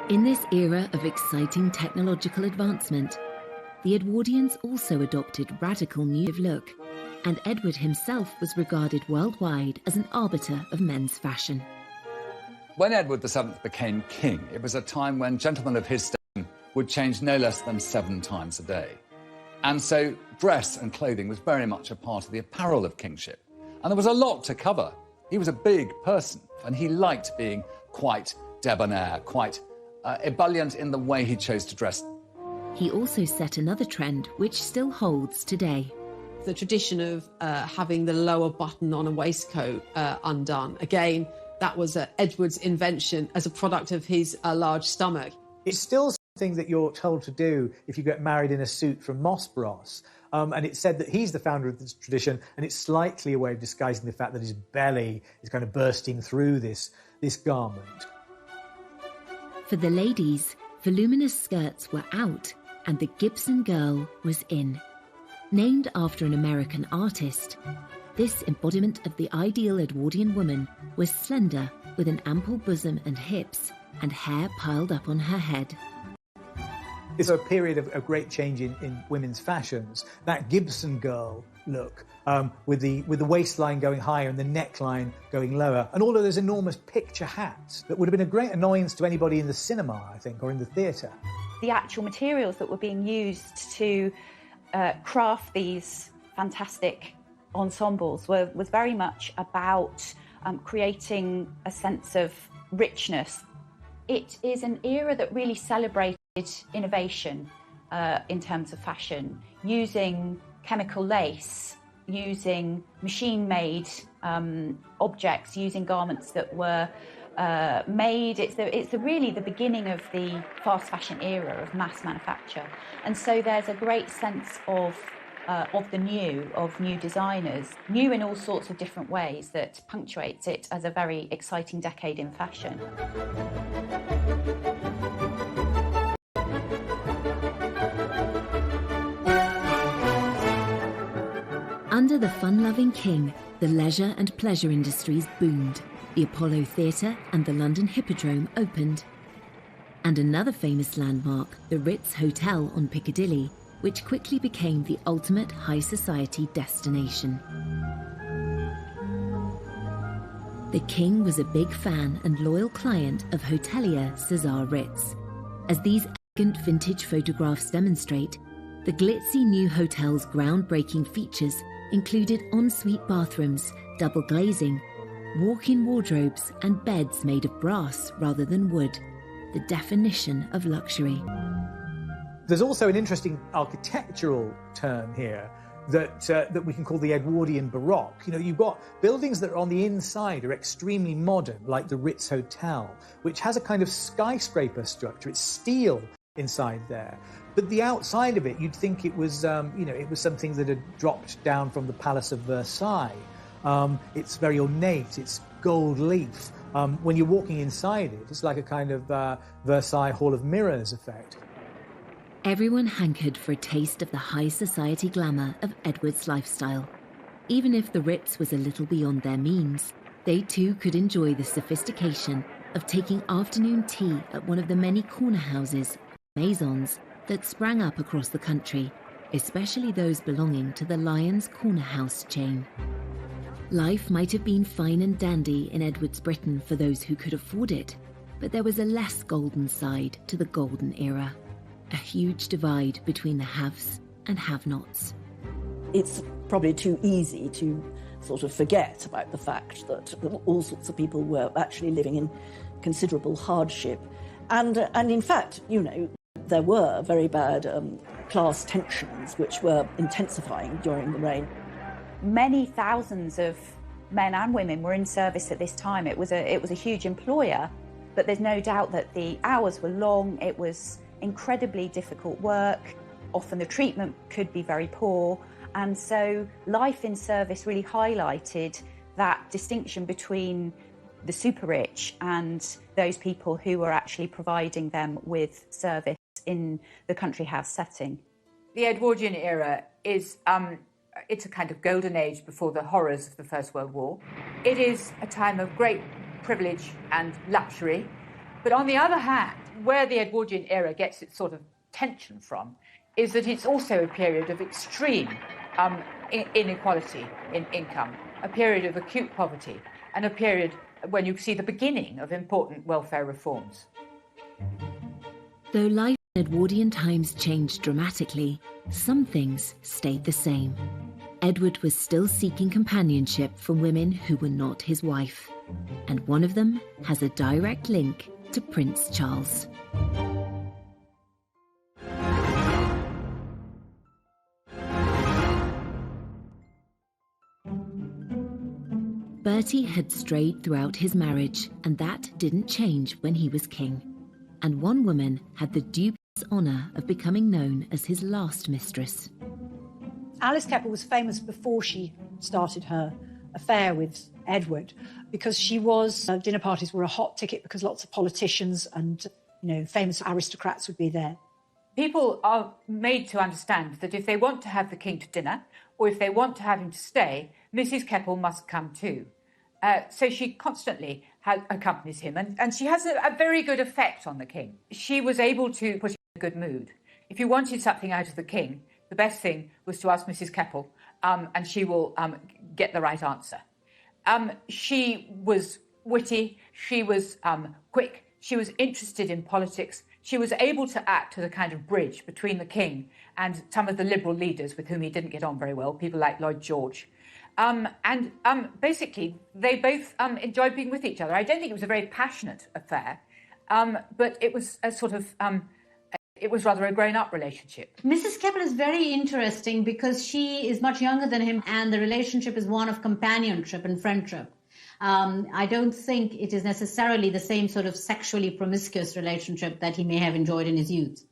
In this era of exciting technological advancement, the Edwardians also adopted radical new look, and Edward himself was regarded worldwide as an arbiter of men's fashion. When Edward VII became king, it was a time when gentlemen of his station would change no less than 7 times a day. And so dress and clothing was very much a part of the apparel of kingship. And there was a lot to cover. He was a big person, and he liked being quite debonair, quite ebullient in the way he chose to dress. He also set another trend which still holds today. The tradition of having the lower button on a waistcoat undone. Again, that was Edward's invention as a product of his large stomach. It's still something that you're told to do if you get married in a suit from Moss Bros. And it's said that he's the founder of this tradition, and it's slightly a way of disguising the fact that his belly is kind of bursting through this garment. For the ladies, voluminous skirts were out and the Gibson girl was in. Named after an American artist, this embodiment of the ideal Edwardian woman was slender, with an ample bosom and hips, and hair piled up on her head. It's a period of great change in women's fashions. That Gibson girl look, with the waistline going higher and the neckline going lower, and all of those enormous picture hats that would have been a great annoyance to anybody in the cinema, I think, or in the theatre. The actual materials that were being used to craft these fantastic ensembles was very much about creating a sense of richness. It is an era that really celebrated innovation in terms of fashion, using chemical lace, using machine-made objects, using garments that were made. It's really the beginning of the fast fashion era of mass manufacture, and so there's a great sense of new designers, new in all sorts of different ways, that punctuates it as a very exciting decade in fashion. Under the fun-loving king, the leisure and pleasure industries boomed. The Apollo Theatre and the London Hippodrome opened. And another famous landmark, the Ritz Hotel on Piccadilly, which quickly became the ultimate high society destination. The king was a big fan and loyal client of hotelier Cesar Ritz. As these elegant vintage photographs demonstrate, the glitzy new hotel's groundbreaking features included ensuite bathrooms, double glazing, walk-in wardrobes and beds made of brass rather than wood, the definition of luxury. There's also an interesting architectural term here that we can call the Edwardian Baroque. You know, you've got buildings that are on the inside are extremely modern, like the Ritz Hotel, which has a kind of skyscraper structure. It's steel inside there. But the outside of it, you'd think it was, it was something that had dropped down from the Palace of Versailles. It's very ornate, it's gold leaf. When you're walking inside it, it's like a kind of Versailles Hall of Mirrors effect. Everyone hankered for a taste of the high society glamour of Edward's lifestyle. Even if the Ritz was a little beyond their means, they too could enjoy the sophistication of taking afternoon tea at one of the many corner houses, maisons, that sprang up across the country, especially those belonging to the Lyons Corner House chain. Life might have been fine and dandy in Edward's Britain for those who could afford it, but there was a less golden side to the golden era. A huge divide between the haves and have-nots. It's probably too easy to sort of forget about the fact that all sorts of people were actually living in considerable hardship. And in fact, there were very bad class tensions which were intensifying during the reign. Many thousands of men and women were in service at this time. It was a huge employer, but there's no doubt that the hours were long. It was incredibly difficult work. Often the treatment could be very poor. And so life in service really highlighted that distinction between the super rich and those people who were actually providing them with service in the country house setting. The Edwardian era is it's a kind of golden age before the horrors of the First World War. It is a time of great privilege and luxury. But on the other hand, where the Edwardian era gets its sort of tension from is that it's also a period of extreme inequality in income, a period of acute poverty, and a period when you see the beginning of important welfare reforms. Though life in Edwardian times changed dramatically, some things stayed the same. Edward was still seeking companionship from women who were not his wife, and one of them has a direct link to Prince Charles. Bertie had strayed throughout his marriage, and that didn't change when he was king. And one woman had the dubious honour of becoming known as his last mistress. Alice Keppel was famous before she started her affair with Edward because she was, dinner parties were a hot ticket because lots of politicians and, famous aristocrats would be there. People are made to understand that if they want to have the king to dinner or if they want to have him to stay, Mrs. Keppel must come too. So she constantly accompanies him and she has a very good effect on the king. She was able to put him in a good mood. If you wanted something out of the king, the best thing was to ask Mrs. Keppel and she will get the right answer. She was witty, she was quick, she was interested in politics. She was able to act as a kind of bridge between the king and some of the liberal leaders with whom he didn't get on very well, people like Lloyd George. Basically, they both enjoyed being with each other. I don't think it was a very passionate affair, but it was a sort of... it was rather a grown-up relationship. Mrs. Keppel is very interesting because she is much younger than him and the relationship is one of companionship and friendship. I don't think it is necessarily the same sort of sexually promiscuous relationship that he may have enjoyed in his youth.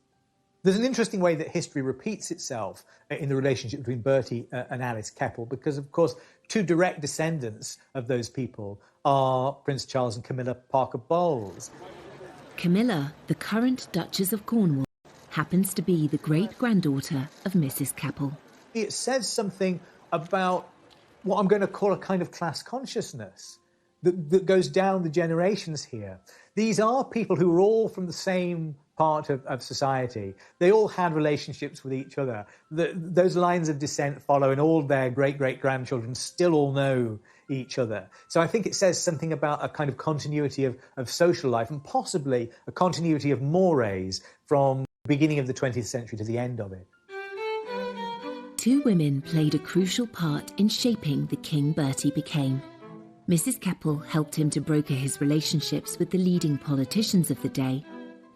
There's an interesting way that history repeats itself in the relationship between Bertie and Alice Keppel because, of course, two direct descendants of those people are Prince Charles and Camilla Parker Bowles. Camilla, the current Duchess of Cornwall, happens to be the great-granddaughter of Mrs. Keppel. It says something about what I'm going to call a kind of class consciousness that goes down the generations here. These are people who are all from the same part of society. They all had relationships with each other. Those lines of descent follow, and all their great-great-grandchildren still all know each other. So I think it says something about a kind of continuity of social life and possibly a continuity of mores from the beginning of the 20th century to the end of it. Two women played a crucial part in shaping the king Bertie became. Mrs. Keppel helped him to broker his relationships with the leading politicians of the day.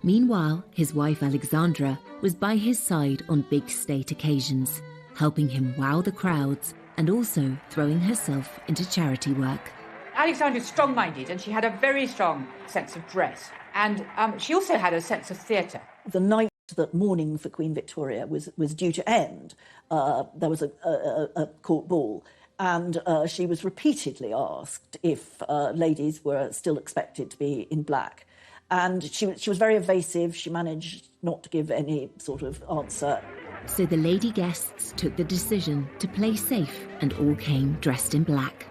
Meanwhile, his wife Alexandra was by his side on big state occasions, helping him wow the crowds and also throwing herself into charity work. Alexandra was strong-minded and she had a very strong sense of dress. And she also had a sense of theatre. The night that mourning for Queen Victoria was due to end, there was a court ball, and she was repeatedly asked if ladies were still expected to be in black. And she was very evasive. She managed not to give any sort of answer. So the lady guests took the decision to play safe and all came dressed in black.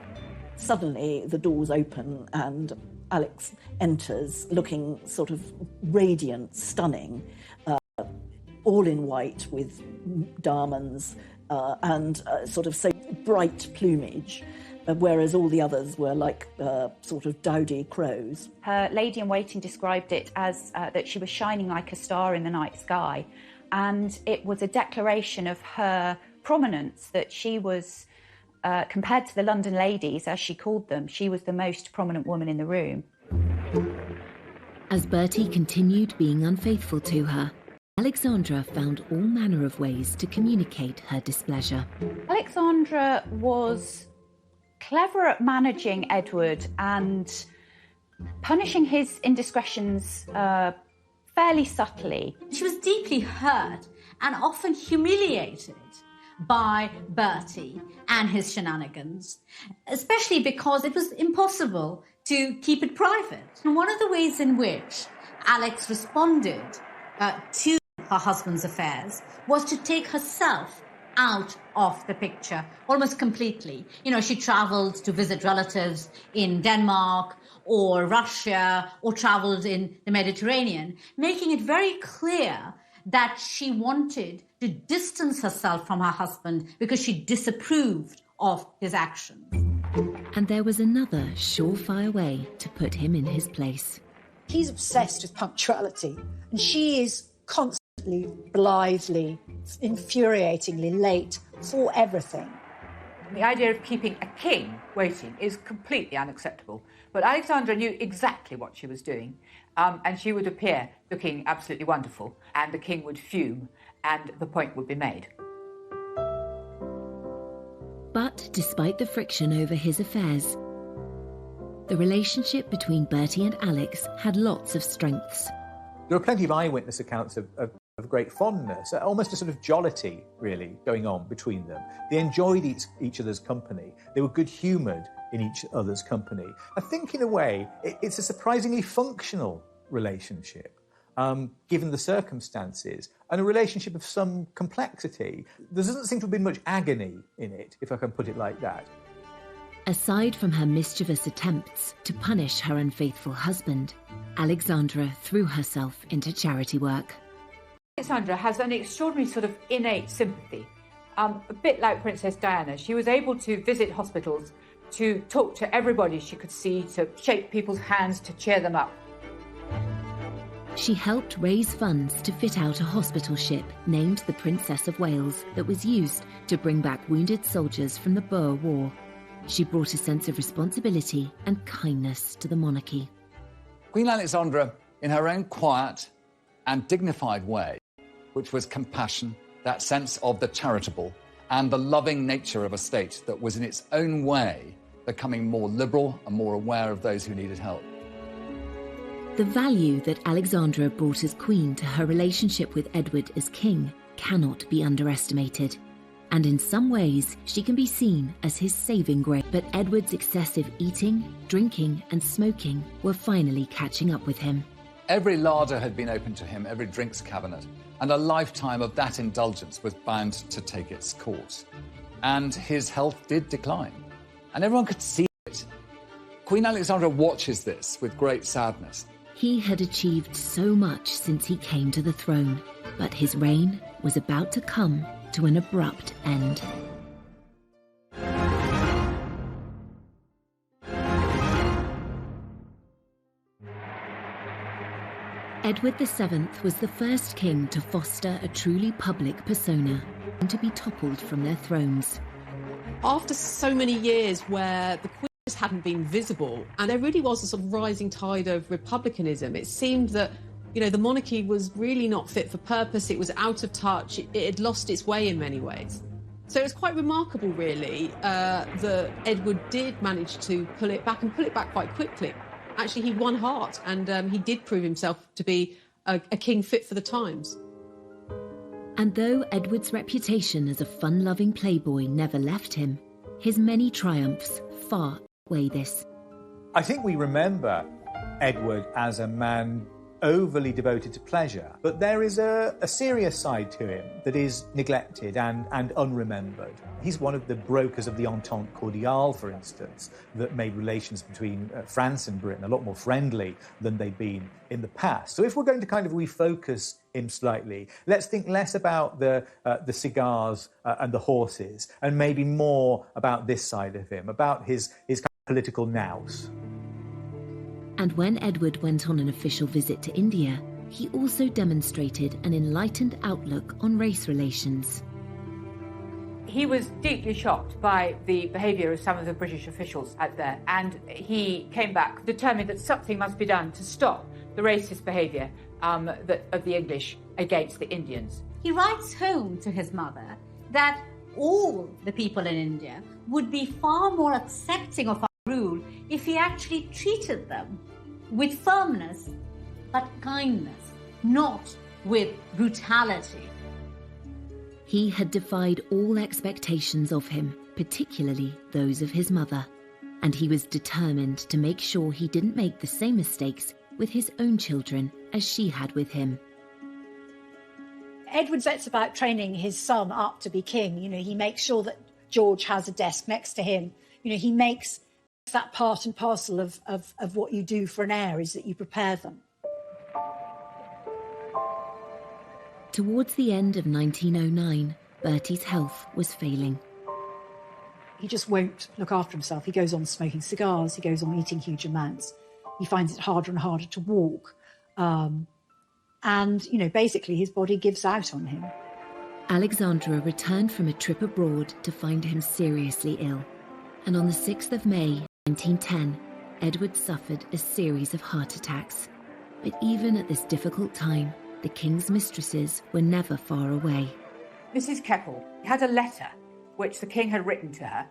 Suddenly the doors open and Alex enters looking sort of radiant, stunning, all in white with diamonds and sort of so bright plumage, whereas all the others were like sort of dowdy crows. Her lady-in-waiting described it as that she was shining like a star in the night sky, and it was a declaration of her prominence, that she was, compared to the London ladies, as she called them, she was the most prominent woman in the room. As Bertie continued being unfaithful to her, Alexandra found all manner of ways to communicate her displeasure. Alexandra was clever at managing Edward and punishing his indiscretions fairly subtly. She was deeply hurt and often humiliated by Bertie and his shenanigans, especially because it was impossible to keep it private. And one of the ways in which Alex responded to her husband's affairs was to take herself out of the picture almost completely. You know, she travelled to visit relatives in Denmark or Russia or travelled in the Mediterranean, making it very clear that she wanted to distance herself from her husband because she disapproved of his actions. And there was another surefire way to put him in his place. He's obsessed with punctuality, and she is constantly, blithely, infuriatingly late for everything. The idea of keeping a king waiting is completely unacceptable. But Alexandra knew exactly what she was doing, and she would appear looking absolutely wonderful, and the king would fume, and the point would be made. But despite the friction over his affairs, the relationship between Bertie and Alex had lots of strengths. There are plenty of eyewitness accounts of of great fondness, almost a sort of jollity, really, going on between them. They enjoyed each other's company. They were good-humoured in each other's company. I think, in a way, it's a surprisingly functional relationship, given the circumstances, and a relationship of some complexity. There doesn't seem to have been much agony in it, if I can put it like that. Aside from her mischievous attempts to punish her unfaithful husband, Alexandra threw herself into charity work. Alexandra has an extraordinary sort of innate sympathy, a bit like Princess Diana. She was able to visit hospitals, to talk to everybody she could see, to shake people's hands, to cheer them up. She helped raise funds to fit out a hospital ship named the Princess of Wales that was used to bring back wounded soldiers from the Boer War. She brought a sense of responsibility and kindness to the monarchy. Queen Alexandra, in her own quiet and dignified way, which was compassion, that sense of the charitable, and the loving nature of a state that was in its own way becoming more liberal and more aware of those who needed help. The value that Alexandra brought as queen to her relationship with Edward as king cannot be underestimated. And in some ways, she can be seen as his saving grace. But Edward's excessive eating, drinking, and smoking were finally catching up with him. Every larder had been opened to him, every drinks cabinet, and a lifetime of that indulgence was bound to take its course. And his health did decline, and everyone could see it. Queen Alexandra watches this with great sadness. He had achieved so much since he came to the throne, but his reign was about to come to an abrupt end. Edward VII was the first king to foster a truly public persona and to be toppled from their thrones. After so many years where the Queen just hadn't been visible, and there really was a sort of rising tide of republicanism, it seemed that the monarchy was really not fit for purpose. It was out of touch. It had lost its way in many ways. So it was quite remarkable, really, that Edward did manage to pull it back quite quickly. Actually, he won heart, and he did prove himself to be a king fit for the times. And though Edward's reputation as a fun-loving playboy never left him, his many triumphs far outweigh this. I think we remember Edward as a man overly devoted to pleasure, but there is a serious side to him that is neglected and unremembered. He's one of the brokers of the Entente Cordiale, for instance, that made relations between France and Britain a lot more friendly than they'd been in the past. So if we're going to kind of refocus him slightly, let's think less about the cigars and the horses, and maybe more about this side of him, about his kind of political nous. And when Edward went on an official visit to India, he also demonstrated an enlightened outlook on race relations. He was deeply shocked by the behaviour of some of the British officials out there, and he came back determined that something must be done to stop the racist behaviour of the English against the Indians. He writes home to his mother that all the people in India would be far more accepting of our rule if he actually treated them with firmness but kindness, not with brutality. He had defied all expectations of him, particularly those of his mother, and he was determined to make sure he didn't make the same mistakes with his own children as she had with him. Edward sets about training his son up to be king. He makes sure that George has a desk next to him. He makes that part and parcel of what you do for an heir, is that you prepare them. Towards the end of 1909, Bertie's health was failing. He just won't look after himself. He goes on smoking cigars. He goes on eating huge amounts. He finds it harder and harder to walk. Basically his body gives out on him. Alexandra returned from a trip abroad to find him seriously ill. And on the 6th of May, 1910, Edward suffered a series of heart attacks. But even at this difficult time, the king's mistresses were never far away. Mrs. Keppel had a letter which the king had written to her,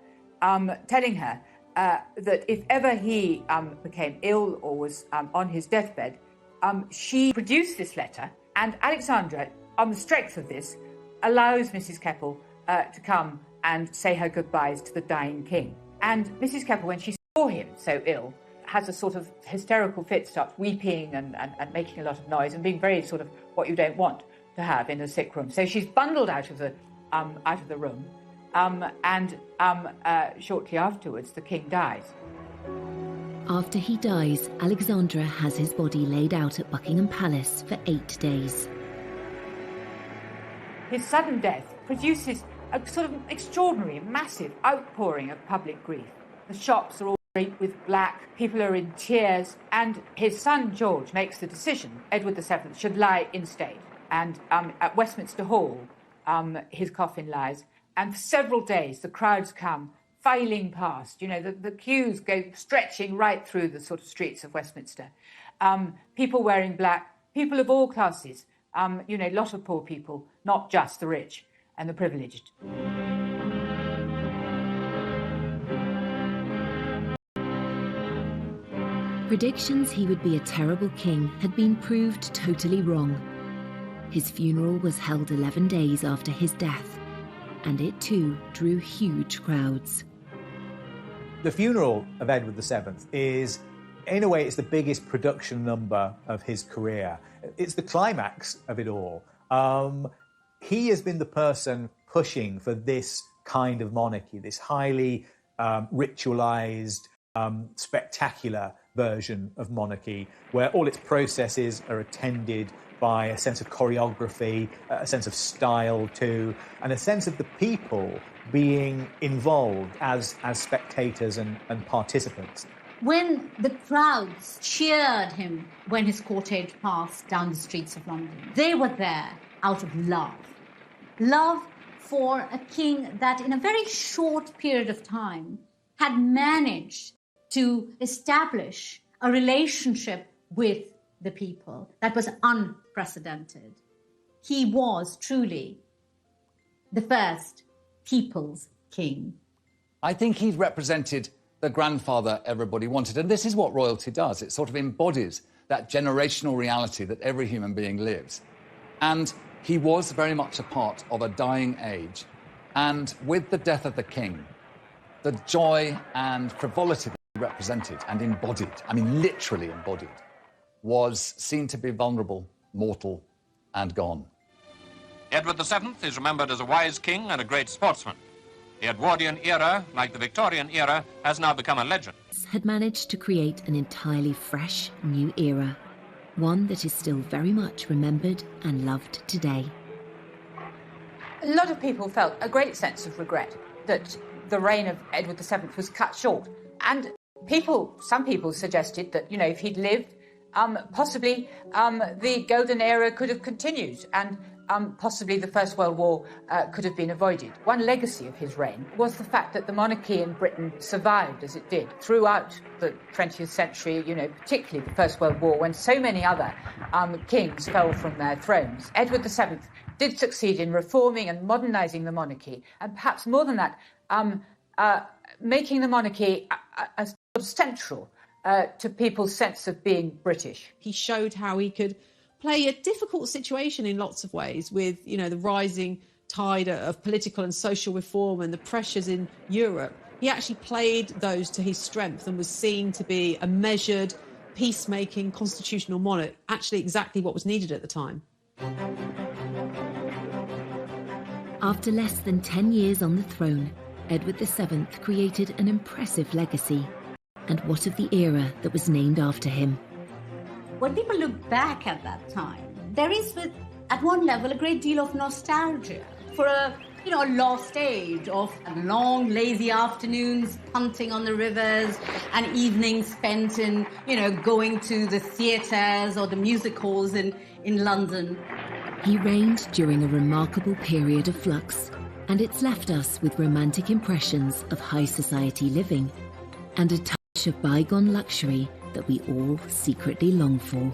telling her that if ever he became ill or was on his deathbed, she produced this letter, and Alexandra on the strength of this, allows Mrs. Keppel to come and say her goodbyes to the dying king. And Mrs. Keppel, when she saw him so ill, has a sort of hysterical fit, starts weeping and making a lot of noise and being very sort of what you don't want to have in a sick room. So she's bundled out of the room, and shortly afterwards the king dies. After he dies, Alexandra has his body laid out at Buckingham Palace for 8 days. His sudden death produces a sort of extraordinary, massive outpouring of public grief. The shops are all draped with black, people are in tears, and his son George makes the decision Edward VII should lie in state. And at Westminster Hall, his coffin lies, and for several days the crowds come filing past. You know, the queues go stretching right through the sort of streets of Westminster. People wearing black, people of all classes, you know, a lot of poor people, not just the rich and the privileged. Predictions he would be a terrible king had been proved totally wrong. His funeral was held 11 days after his death, and it too drew huge crowds. The funeral of Edward VII is, in a way, it's the biggest production number of his career. It's the climax of it all. He has been the person pushing for this kind of monarchy, this highly ritualized, spectacular version of monarchy, where all its processes are attended by a sense of choreography, a sense of style too, and a sense of the people being involved as spectators and participants. When the crowds cheered him when his cortege passed down the streets of London, they were there out of love. Love for a king that in a very short period of time had managed to establish a relationship with the people that was unprecedented. He was truly the first people's king. I think he represented the grandfather everybody wanted, and this is what royalty does. It sort of embodies that generational reality that every human being lives. And he was very much a part of a dying age, and with the death of the king, the joy and frivolity that he represented and embodied, I mean literally embodied, was seen to be vulnerable, mortal, and gone. Edward VII is remembered as a wise king and a great sportsman. The Edwardian era, like the Victorian era, has now become a legend. Had managed to create an entirely fresh, new era, one that is still very much remembered and loved today. A lot of people felt a great sense of regret that the reign of Edward VII was cut short. And some people suggested that, you know, if he'd lived, possibly the golden era could have continued and possibly the First World War could have been avoided. One legacy of his reign was the fact that the monarchy in Britain survived as it did throughout the 20th century, you know, particularly the First World War, when so many other kings fell from their thrones. Edward VII did succeed in reforming and modernising the monarchy, and perhaps more than that, making the monarchy a sort of central to people's sense of being British. He showed how he could play a difficult situation in lots of ways with, you know, the rising tide of political and social reform and the pressures in Europe. He actually played those to his strength and was seen to be a measured, peacemaking, constitutional monarch, actually exactly what was needed at the time. After less than 10 years on the throne, Edward VII created an impressive legacy. And what of the era that was named after him? When people look back at that time, there is, at one level, a great deal of nostalgia for a lost age of long, lazy afternoons punting on the rivers and evenings spent in, going to the theatres or the music halls in London. He reigned during a remarkable period of flux, and it's left us with romantic impressions of high society living and a touch of bygone luxury that we all secretly long for.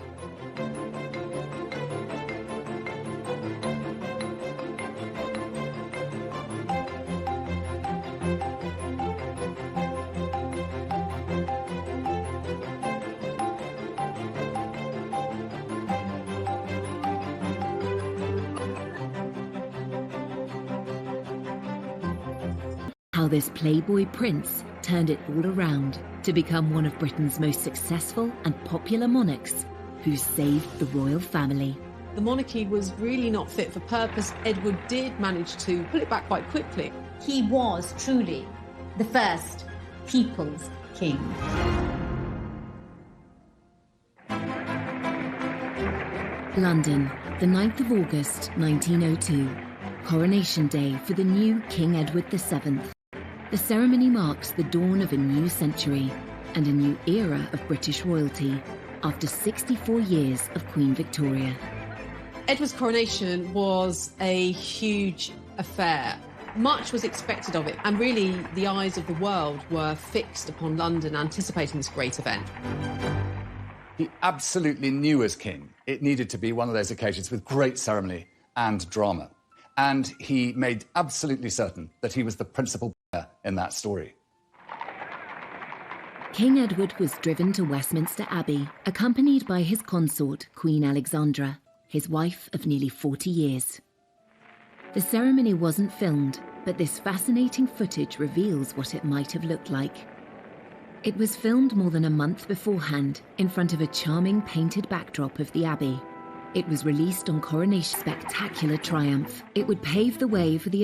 how this Playboy prince turned it all around to become one of Britain's most successful and popular monarchs who saved the royal family. The monarchy was really not fit for purpose. Edward did manage to pull it back quite quickly. He was truly the first people's king. London, the 9th of August 1902. Coronation Day for the new King Edward VII. The ceremony marks the dawn of a new century and a new era of British royalty after 64 years of Queen Victoria. Edward's coronation was a huge affair. Much was expected of it, and really the eyes of the world were fixed upon London, anticipating this great event. He absolutely knew as king it needed to be one of those occasions with great ceremony and drama. And he made absolutely certain that he was the principal player in that story. King Edward was driven to Westminster Abbey, accompanied by his consort, Queen Alexandra, his wife of nearly 40 years. The ceremony wasn't filmed, but this fascinating footage reveals what it might have looked like. It was filmed more than a month beforehand in front of a charming painted backdrop of the Abbey. It was released on Coronation. Spectacular triumph. It would pave the way for the